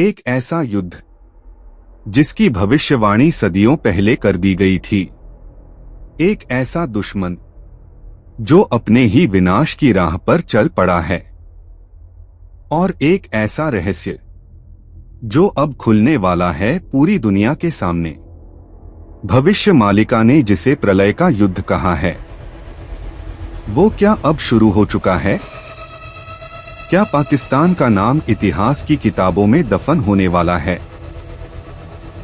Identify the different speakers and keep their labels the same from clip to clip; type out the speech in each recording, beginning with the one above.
Speaker 1: एक ऐसा युद्ध जिसकी भविष्यवाणी सदियों पहले कर दी गई थी। एक ऐसा दुश्मन जो अपने ही विनाश की राह पर चल पड़ा है। और एक ऐसा रहस्य जो अब खुलने वाला है पूरी दुनिया के सामने। भविष्य मालिका ने जिसे प्रलय का युद्ध कहा है, वो क्या अब शुरू हो चुका है? क्या पाकिस्तान का नाम इतिहास की किताबों में दफन होने वाला है?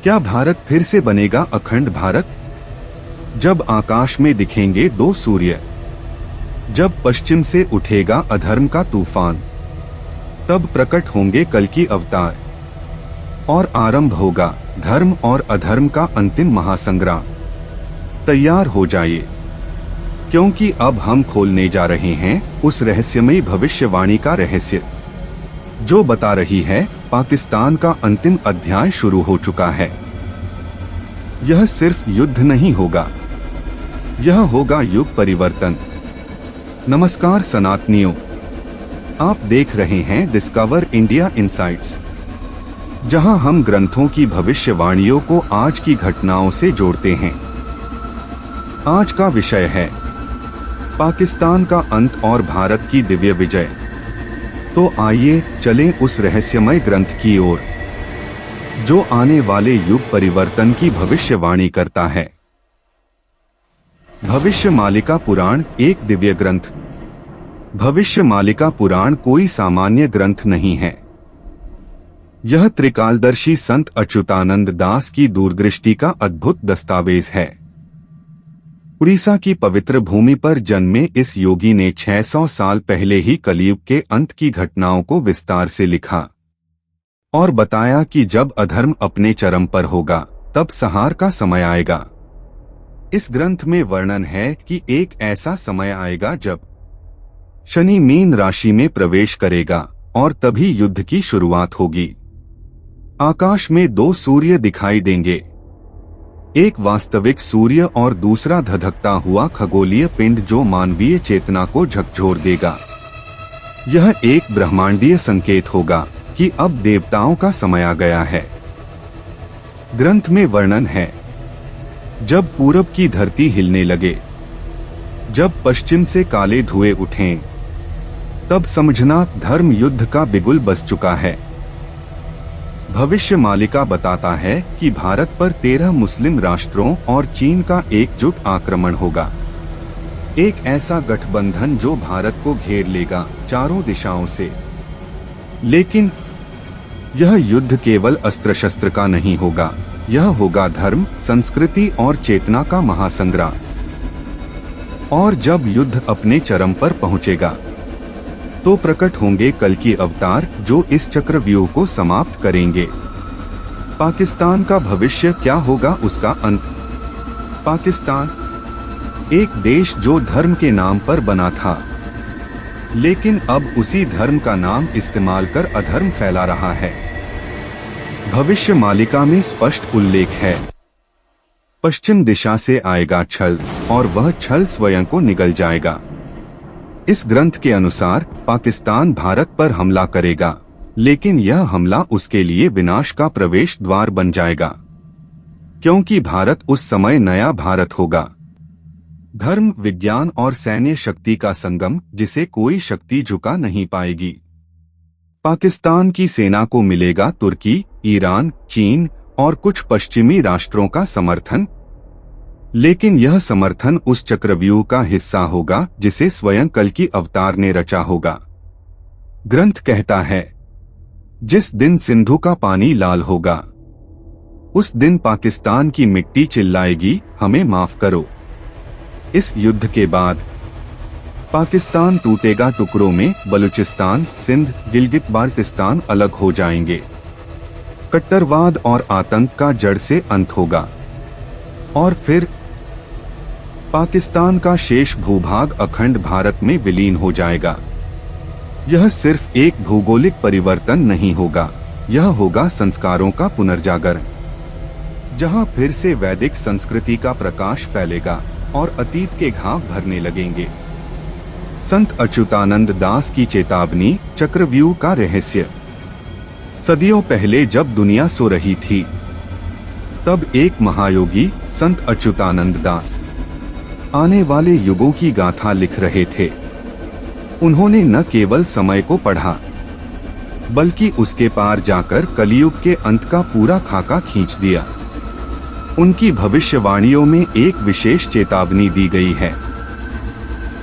Speaker 1: क्या भारत फिर से बनेगा अखंड भारत? जब आकाश में दिखेंगे दो सूर्य, जब पश्चिम से उठेगा अधर्म का तूफान, तब प्रकट होंगे कल की अवतार और आरंभ होगा धर्म और अधर्म का अंतिम महासंग्राम। तैयार हो जाइए, क्योंकि अब हम खोलने जा रहे हैं उस रहस्यमयी भविष्यवाणी का रहस्य जो बता रही है पाकिस्तान का अंतिम अध्याय शुरू हो चुका है। यह सिर्फ युद्ध नहीं होगा, यह होगा युग परिवर्तन। नमस्कार सनातनियों, आप देख रहे हैं डिस्कवर इंडिया इनसाइट्स, जहां हम ग्रंथों की भविष्यवाणियों को आज की घटनाओं से जोड़ते हैं। आज का विषय है पाकिस्तान का अंत और भारत की दिव्य विजय। तो आइए चलें उस रहस्यमय ग्रंथ की ओर जो आने वाले युग परिवर्तन की भविष्यवाणी करता है। भविष्य मालिका पुराण एक दिव्य ग्रंथ। भविष्य मालिका पुराण कोई सामान्य ग्रंथ नहीं है। यह त्रिकालदर्शी संत अच्युतानंद दास की दूरदृष्टि का अद्भुत दस्तावेज है। उड़ीसा की पवित्र भूमि पर जन्मे इस योगी ने 600 साल पहले ही कलयुग के अंत की घटनाओं को विस्तार से लिखा और बताया कि जब अधर्म अपने चरम पर होगा तब संहार का समय आएगा। इस ग्रंथ में वर्णन है कि एक ऐसा समय आएगा जब शनि मीन राशि में प्रवेश करेगा और तभी युद्ध की शुरुआत होगी। आकाश में दो सूर्य दिखाई देंगे, एक वास्तविक सूर्य और दूसरा धधकता हुआ खगोलीय पिंड जो मानवीय चेतना को झकझोर देगा। यह एक ब्रह्मांडीय संकेत होगा कि अब देवताओं का समय आ गया है। ग्रंथ में वर्णन है जब पूरब की धरती हिलने लगे, जब पश्चिम से काले धुएं उठें, तब समझना धर्म युद्ध का बिगुल बज चुका है। भविष्य मालिका बताता है कि भारत पर 13 मुस्लिम राष्ट्रों और चीन का एकजुट आक्रमण होगा। एक ऐसा गठबंधन जो भारत को घेर लेगा चारों दिशाओं से। लेकिन यह युद्ध केवल अस्त्र शस्त्र का नहीं होगा, यह होगा धर्म, संस्कृति और चेतना का महासंग्राम। और जब युद्ध अपने चरम पर पहुंचेगा तो प्रकट होंगे कल की अवतार जो इस चक्रव्यूह को समाप्त करेंगे। पाकिस्तान का भविष्य क्या होगा, उसका अंत। पाकिस्तान एक देश जो धर्म के नाम पर बना था, लेकिन अब उसी धर्म का नाम इस्तेमाल कर अधर्म फैला रहा है। भविष्य मालिका में स्पष्ट उल्लेख है पश्चिम दिशा से आएगा छल और वह छल स्वयं को निगल जाएगा। इस ग्रंथ के अनुसार पाकिस्तान भारत पर हमला करेगा, लेकिन यह हमला उसके लिए विनाश का प्रवेश द्वार बन जाएगा, क्योंकि भारत उस समय नया भारत होगा। धर्म, विज्ञान और सैन्य शक्ति का संगम जिसे कोई शक्ति झुका नहीं पाएगी। पाकिस्तान की सेना को मिलेगा तुर्की, ईरान, चीन और कुछ पश्चिमी राष्ट्रों का समर्थन, लेकिन यह समर्थन उस चक्रव्यूह का हिस्सा होगा जिसे स्वयं कल की अवतार ने रचा होगा। ग्रंथ कहता है जिस दिन सिंधु का पानी लाल होगा, उस दिन पाकिस्तान की मिट्टी चिल्लाएगी, हमें माफ करो। इस युद्ध के बाद पाकिस्तान टूटेगा टुकड़ों में, बलूचिस्तान, सिंध, गिलगित बाल्टिस्तान अलग हो जाएंगे। कट्टरवाद और आतंक का जड़ से अंत होगा और फिर पाकिस्तान का शेष भूभाग अखंड भारत में विलीन हो जाएगा। यह सिर्फ एक भौगोलिक परिवर्तन नहीं होगा, यह होगा संस्कारों का पुनर्जागरण, जहां फिर से वैदिक संस्कृति का प्रकाश फैलेगा और अतीत के घाव भरने लगेंगे। संत अच्युतानंद दास की चेतावनी, चक्रव्यूह का रहस्य। सदियों पहले जब दुनिया सो रही थी, तब एक महायोगी संत अच्युतानंद दास आने वाले युगों की गाथा लिख रहे थे। उन्होंने न केवल समय को पढ़ा, बल्कि उसके पार जाकर कलियुग के अंत का पूरा खाका खींच दिया। उनकी भविष्यवाणियों में एक विशेष चेतावनी दी गई है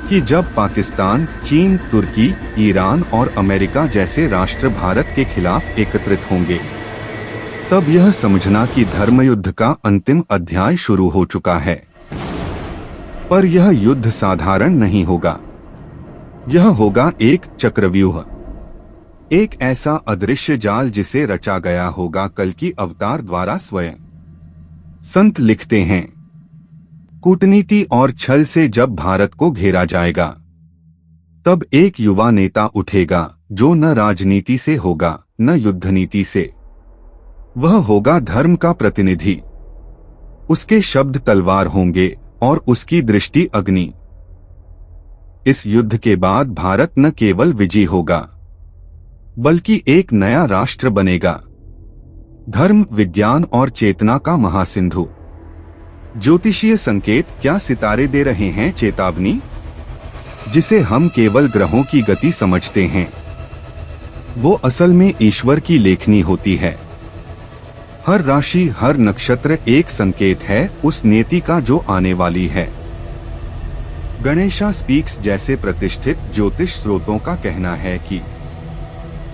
Speaker 1: कि जब पाकिस्तान, चीन, तुर्की, ईरान और अमेरिका जैसे राष्ट्र भारत के खिलाफ एकत्रित होंगे, तब यह समझना कि धर्मयुद्ध का अंतिम अध्याय शुरू हो चुका है। पर यह युद्ध साधारण नहीं होगा। यह होगा एक चक्रव्यूह, एक ऐसा अदृश्य जाल जिसे रचा गया होगा कल्कि अवतार द्वारा स्वयं। संत लिखते हैं, कूटनीति और छल से जब भारत को घेरा जाएगा, तब एक युवा नेता उठेगा जो न राजनीति से होगा न युद्ध नीति से। वह होगा धर्म का प्रतिनिधि। उसके शब्द तलवार होंगे और उसकी दृष्टि अग्नि। इस युद्ध के बाद भारत न केवल विजयी होगा, बल्कि एक नया राष्ट्र बनेगा, धर्म, विज्ञान और चेतना का महासिंधु। ज्योतिषीय संकेत क्या सितारे दे रहे हैं चेतावनी, जिसे हम केवल ग्रहों की गति समझते हैं, वो असल में ईश्वर की लेखनी होती है। हर राशि, हर नक्षत्र एक संकेत है उस नियति का जो आने वाली है। गणेशा स्पीक्स जैसे प्रतिष्ठित ज्योतिष स्रोतों का कहना है कि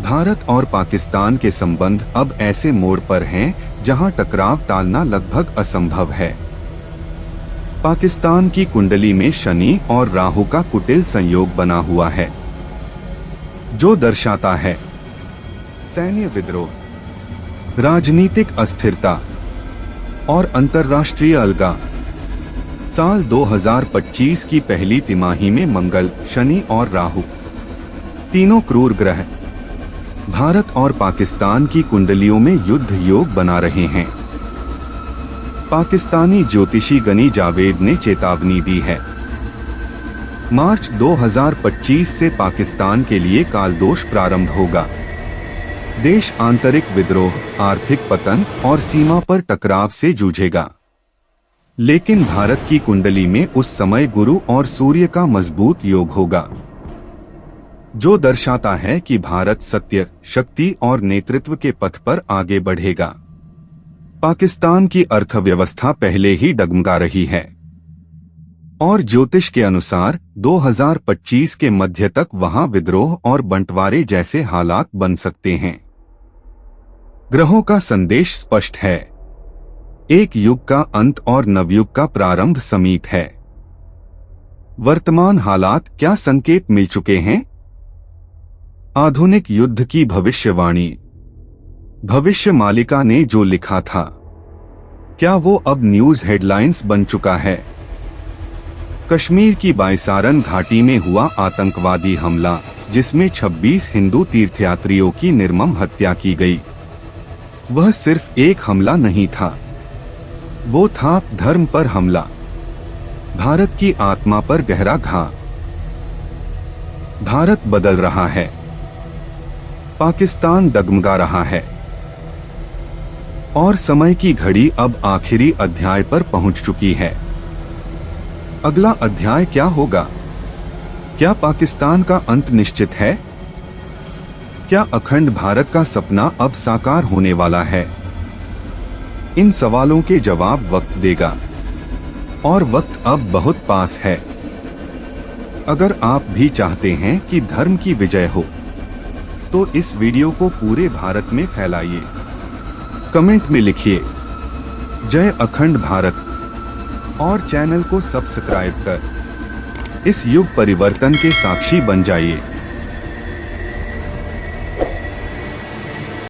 Speaker 1: भारत और पाकिस्तान के संबंध अब ऐसे मोड़ पर हैं जहां टकराव टालना लगभग असंभव है। पाकिस्तान की कुंडली में शनि और राहु का कुटिल संयोग बना हुआ है, जो दर्शाता है सैन्य विद्रोह, राजनीतिक अस्थिरता और अंतर्राष्ट्रीय अलगा। साल 2025 की पहली तिमाही में मंगल, शनि और राहु, तीनों क्रूर ग्रह, भारत और पाकिस्तान की कुंडलियों में युद्ध योग बना रहे हैं। पाकिस्तानी ज्योतिषी गनी जावेद ने चेतावनी दी है, मार्च 2025 से पाकिस्तान के लिए कालदोष प्रारंभ होगा। देश आंतरिक विद्रोह, आर्थिक पतन और सीमा पर टकराव से जूझेगा। लेकिन भारत की कुंडली में उस समय गुरु और सूर्य का मजबूत योग होगा, जो दर्शाता है कि भारत सत्य, शक्ति और नेतृत्व के पथ पर आगे बढ़ेगा। पाकिस्तान की अर्थव्यवस्था पहले ही डगमगा रही है और ज्योतिष के अनुसार 2025 के मध्य तक वहां विद्रोह और बंटवारे जैसे हालात बन सकते हैं। ग्रहों का संदेश स्पष्ट है, एक युग का अंत और नवयुग का प्रारंभ समीप है। वर्तमान हालात क्या संकेत मिल चुके हैं? आधुनिक युद्ध की भविष्यवाणी। भविष्य मालिका ने जो लिखा था, क्या वो अब न्यूज हेडलाइंस बन चुका है? कश्मीर की बायसारन घाटी में हुआ आतंकवादी हमला, जिसमें 26 हिंदू तीर्थयात्रियों की निर्मम हत्या की गई। वह सिर्फ एक हमला नहीं था, वो था धर्म पर हमला, भारत की आत्मा पर गहरा घा। भारत बदल रहा है, पाकिस्तान डगमगा रहा है और समय की घड़ी अब आखिरी अध्याय पर पहुंच चुकी है। अगला अध्याय क्या होगा? क्या पाकिस्तान का अंत निश्चित है? क्या अखंड भारत का सपना अब साकार होने वाला है? इन सवालों के जवाब वक्त देगा और वक्त अब बहुत पास है। अगर आप भी चाहते हैं कि धर्म की विजय हो, तो इस वीडियो को पूरे भारत में फैलाइए। कमेंट में लिखिए जय अखंड भारत और चैनल को सब्सक्राइब कर इस युग परिवर्तन के साक्षी बन जाइए।